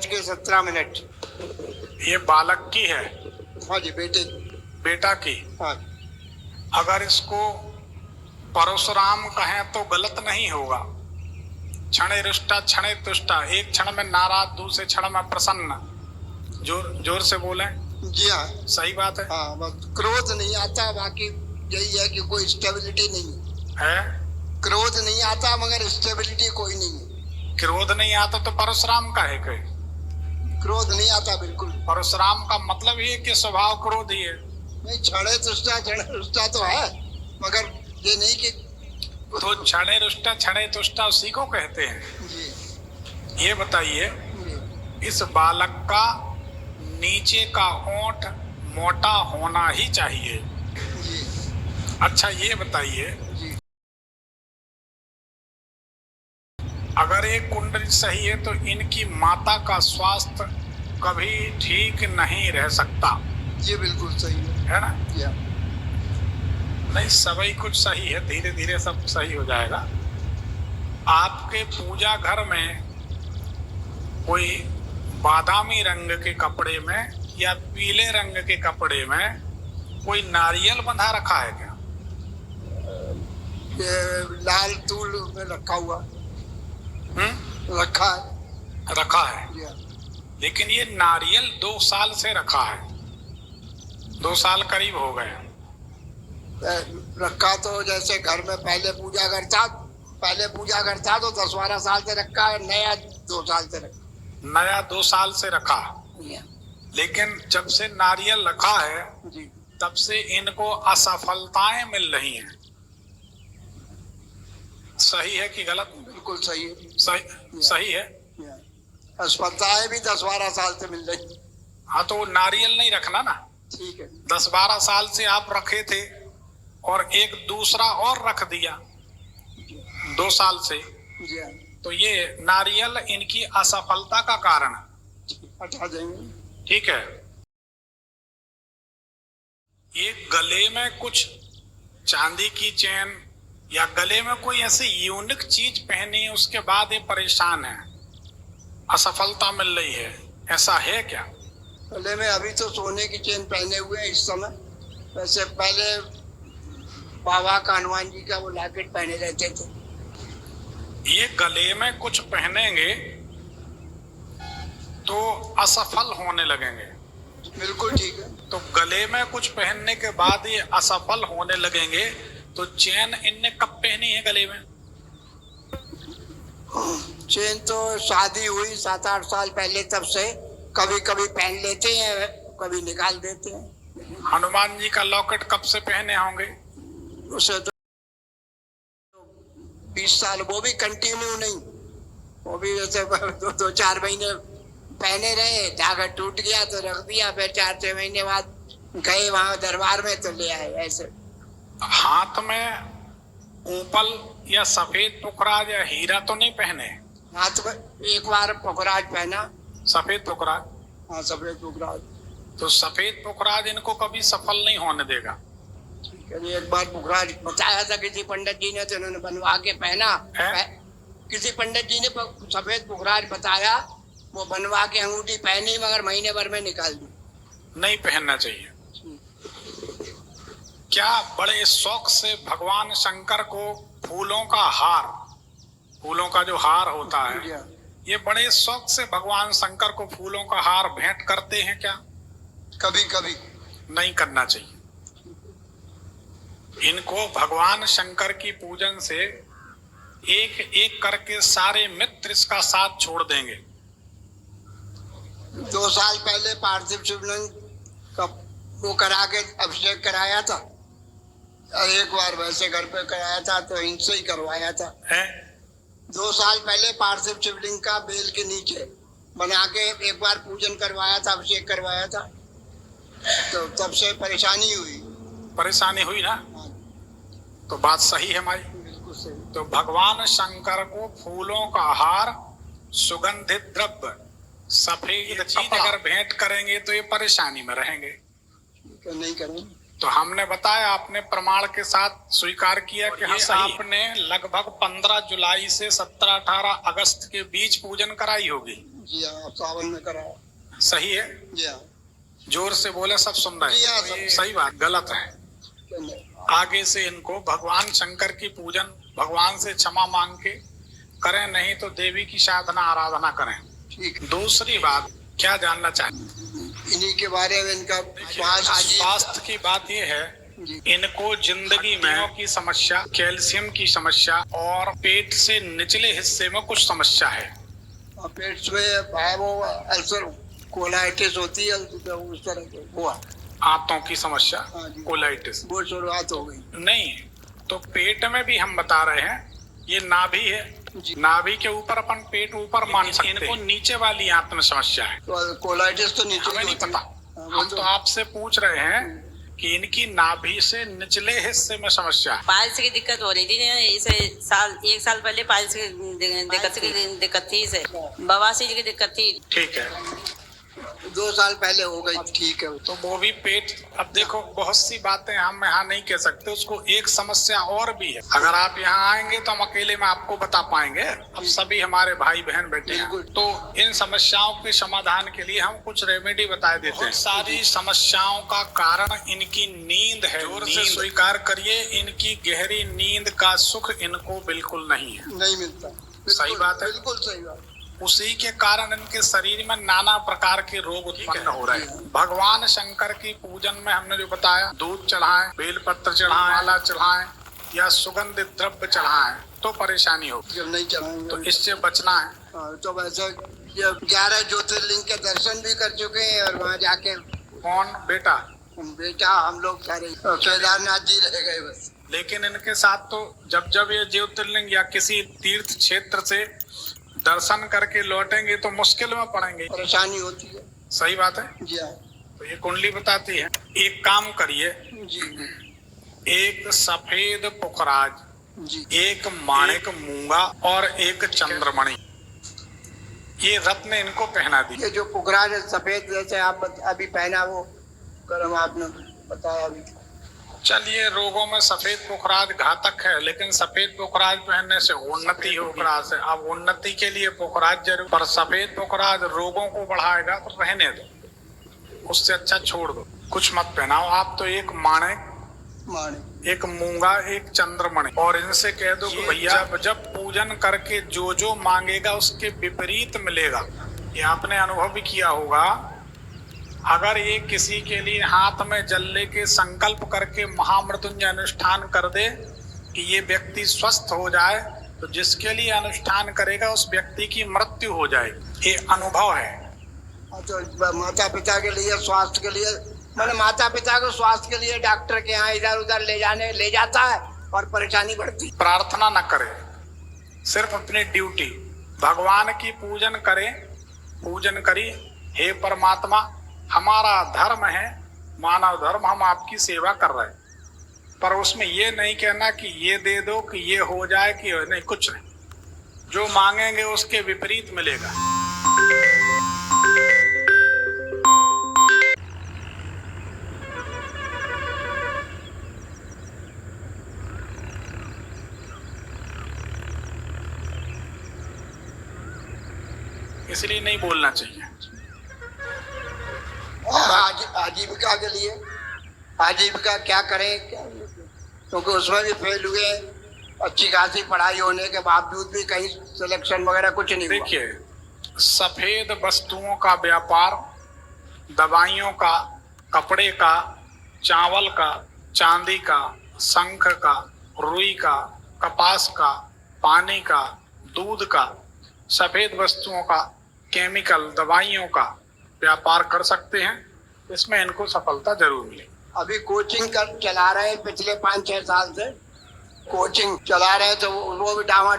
17 ये बालक की है? हाँ जी, बेटा की। हाँ। अगर इसको परशुराम कहें तो गलत नहीं होगा। क्षणे रुष्टा क्षणे तुष्टा, एक क्षण में नाराज दूसरे क्षण में प्रसन्न। जोर से बोले। जी हाँ, सही बात है। हाँ, बस क्रोध नहीं आता, बाकी यही है कि कोई स्टेबिलिटी नहीं है। क्रोध नहीं आता मगर स्टेबिलिटी कोई नहीं है। क्रोध नहीं आता तो परशुराम का है कहे? क्रोध नहीं आता बिल्कुल। परशुराम का मतलब ये कि स्वभाव क्रोध ही है। नहीं, क्षणे तुष्टा तो है, मगर ये नहीं कि तो क्षणे रुष्टा क्षणे तुष्टा उसी को कहते हैं। जी। ये बताइए, इस बालक का नीचे का ओंठ मोटा होना ही चाहिए। जी। अच्छा ये बताइए, जी। अगर एक कुंडली सही है तो इनकी माता का स्वास्थ्य कभी ठीक नहीं रह सकता। जी बिल्कुल सही है ना? जी। नहीं, सभी कुछ सही है, धीरे धीरे सब सही हो जाएगा। आपके पूजा घर में कोई बादामी रंग के कपड़े में या पीले रंग के कपड़े में कोई नारियल बंधा रखा है क्या? ये लाल तूल में रखा हुआ रखा है। लेकिन ये नारियल 2 साल से रखा है, 2 साल करीब हो गए। रखा तो जैसे घर में पहले पूजा करता तो 10-12 साल से रखा है, नया 2 साल से रखा। नया 2 साल से रखा, लेकिन जब से नारियल रखा है जी, तब से इनको असफलताएं मिल रही हैं। सही है कि गलत? बिल्कुल सही है। सही है। असफलताएं भी 10-12 साल से मिल रही। हाँ, तो वो नारियल नहीं रखना ना। ठीक है। 10-12 साल से आप रखे थे और एक दूसरा और रख दिया 2 साल से, तो ये नारियल इनकी असफलता का कारण हटा देंगे। ठीक है। ये गले में कुछ चांदी की चेन या गले में कोई ऐसी यूनिक चीज पहनी है, उसके बाद ये परेशान है, असफलता मिल रही है, ऐसा है क्या? गले में अभी तो सोने की चेन पहने हुए हैं इस समय। वैसे पहले बाबा का हनुमान जी का वो लॉकेट पहने रहते थे। ये गले में कुछ पहनेंगे तो असफल होने लगेंगे। बिल्कुल ठीक है। तो गले में कुछ पहनने के बाद ये असफल होने लगेंगे, तो चेन इनने कब पहनी है गले में? चेन तो शादी हुई 7-8 साल पहले, तब से कभी कभी पहन लेते हैं, कभी निकाल देते हैं। हनुमान जी का लॉकेट कब से पहने होंगे? उसे तो 20 साल, वो भी कंटिन्यू नहीं, वो भी जैसे 2-4 महीने पहने रहे, धागा टूट गया तो रख दिया, फिर 4-6 महीने बाद गए वहां दरबार में तो ले आए। ऐसे हाथ में ऊपल या सफेद पुखराज या हीरा तो नहीं पहने? हाथ में एक बार पुखराज पहना। सफेद पुखराज? हाँ, सफेद पुखराज। तो सफेद पुखराज इनको कभी सफल नहीं होने देगा। ठीक है। एक बार पुखराज बताया था किसी पंडित जी ने, तो उन्होंने बनवा के पहना। किसी पंडित जी ने सफेद पुखराज बताया, वो बनवा के अंगूठी पहनी, मगर महीने भर में निकाल दी। नहीं पहनना चाहिए। क्या बड़े शौक से भगवान शंकर को फूलों का हार, फूलों का जो हार होता है, ये बड़े शौक से भगवान शंकर को फूलों का हार भेंट करते हैं क्या? कभी कभी। नहीं करना चाहिए। इनको भगवान शंकर की पूजन से एक एक करके सारे मित्र इसका साथ छोड़ देंगे। 2 साल पहले पार्थिव शिवलिंग का वो करा के अभिषेक कराया था, और एक बार वैसे घर पे कराया था, तो इनसे ही करवाया था। 2 साल पहले पार्थिव शिवलिंग का बेल के नीचे बना के एक बार पूजन करवाया था, अभिषेक करवाया था, तो तब से परेशानी हुई ना। तो बात सही है हमारी। बिल्कुल सही। तो भगवान शंकर को फूलों का हार, सुगंधित द्रव्य, सफेद चीज अगर भेंट करेंगे तो ये परेशानी में रहेंगे। नहीं करेंगे तो हमने बताया, आपने प्रमाण के साथ स्वीकार किया कि हाँ सही। आपने लगभग 15 जुलाई से 17-18 अगस्त के बीच पूजन कराई होगी। जी हाँ, सावन में कराया। सही है? जी हाँ। जोर से बोले, सब सुन रहे जी हाँ, हैं। सही बात, गलत है। आगे से इनको भगवान शंकर की पूजन, भगवान से क्षमा मांग के करें, नहीं तो देवी की साधना आराधना करें। ठीक। दूसरी बात क्या जानना चाहते? इन्हीं के बारे में इनका स्वास्थ्य की बात यह है, इनको जिंदगी में की समस्या, कैल्शियम की समस्या और पेट से निचले हिस्से में कुछ समस्या है। पेट में वो अल्सर, कोलाइटिस होती है, उस तरह के हुआ। आंतों की समस्या, कोलाइटिस, वो शुरुआत हो गई। नहीं तो पेट में भी हम बता रहे हैं, ये नाभि है, नाभि के ऊपर अपन पेट ऊपर मान सकते हैं। इनको नीचे वाली आंत में समस्या है। तो कोलाइटिस तो नीचे हमें नहीं पता, हम तो आपसे पूछ रहे हैं कि इनकी नाभि से निचले हिस्से में समस्या है। पाइल्स की दिक्कत हो रही थी, इसे एक साल पहले पाइल्स की दिक्कत थी, इसे बवासीर की दिक्कत थी। ठीक है, 2 साल पहले हो गई। ठीक है, तो वो भी पेट। अब देखो, बहुत सी बातें हम यहाँ नहीं कह सकते, उसको एक समस्या और भी है। अगर आप यहाँ आएंगे तो हम अकेले में आपको बता पाएंगे। अब सभी हमारे भाई बहन बैठे हैं, तो इन समस्याओं के समाधान के लिए हम कुछ रेमेडी बता देते हैं। सारी समस्याओं का कारण इनकी नींद है। जोर से स्वीकार करिए, इनकी गहरी नींद का सुख इनको बिल्कुल नहीं है, नहीं मिलता। सही बात है, बिल्कुल सही बात। उसी के कारण इनके शरीर में नाना प्रकार के रोग उत्पन्न हो रहे हैं। भगवान शंकर की पूजन में हमने जो बताया, दूध चढ़ाएं, बेलपत्र चढ़ाएं, माला चढ़ाएं या सुगंधित द्रव्य चढ़ाएं तो परेशानी हो। जब नहीं चढ़ाएंगे तो इससे बचना है। तो वैसे 11 ज्योतिर्लिंग के दर्शन भी कर चुके हैं और वहाँ जाके। कौन? बेटा हम लोग सारे केदारनाथ जी रह गए बस। लेकिन इनके साथ तो जब ये ज्योतिर्लिंग या किसी तीर्थ क्षेत्र से दर्शन करके लौटेंगे तो मुश्किल में पड़ेंगे, परेशानी होती है। सही बात है जी हाँ। तो ये कुंडली बताती है। एक काम करिए जी, एक सफेद पुखराज जी, एक माणिक मूंगा और एक चंद्रमणि, ये रत्न इनको पहना दी। ये जो पुखराज है सफेद, जैसे आप अभी पहना, वो कर्म आपने बताया अभी। चलिए, रोगों में सफेद पुखराज घातक है, लेकिन सफेद पुखराज पहनने से उन्नति हो से। अब उन्नति के लिए पुखराज जरूर, पर सफेद पुखराज रोगों को बढ़ाएगा तो रहने दो, उससे अच्छा छोड़ दो, कुछ मत पहनाओ। आप तो एक माणिक, एक मूंगा, एक चंद्रमणि, और इनसे कह दो कि भैया जब पूजन करके जो जो मांगेगा उसके विपरीत मिलेगा। ये आपने अनुभव भी किया होगा। अगर ये किसी के लिए हाथ में जल लेके संकल्प करके महामृत्युंजय अनुष्ठान कर दे कि ये व्यक्ति स्वस्थ हो जाए, तो जिसके लिए अनुष्ठान करेगा उस व्यक्ति की मृत्यु हो जाएगी। ये अनुभव है। तो माता पिता के लिए, स्वास्थ्य के लिए, मैंने माता पिता को स्वास्थ्य के लिए डॉक्टर के यहाँ इधर उधर ले जाता है और परेशानी बढ़ती। प्रार्थना न करे, सिर्फ अपनी ड्यूटी, भगवान की पूजन करे, पूजन करी। हे परमात्मा, हमारा धर्म है, मानव धर्म, हम आपकी सेवा कर रहे हैं, पर उसमें ये नहीं कहना कि ये दे दो कि ये हो जाए, कि नहीं, कुछ नहीं। जो मांगेंगे उसके विपरीत मिलेगा। इसलिए नहीं बोलना चाहिए। आजीविका के लिए, आजीविका क्या करें, क्योंकि उसमें भी फेल हुए, अच्छी खासी पढ़ाई होने के बावजूद भी कहीं सिलेक्शन वगैरह कुछ नहीं हुआ। देखिए, सफेद वस्तुओं का व्यापार, दवाइयों का, कपड़े का, चावल का, चांदी का, शंख का, रुई का, कपास का, पानी का, दूध का, सफेद वस्तुओं का, केमिकल, दवाइयों का व्यापार कर सकते हैं। इसमें इनको सफलता जरूर मिलेगी। अभी कोचिंग चला रहे हैं, पिछले 5-6 साल से कोचिंग चला रहे हैं, तो वो भी डामाडोल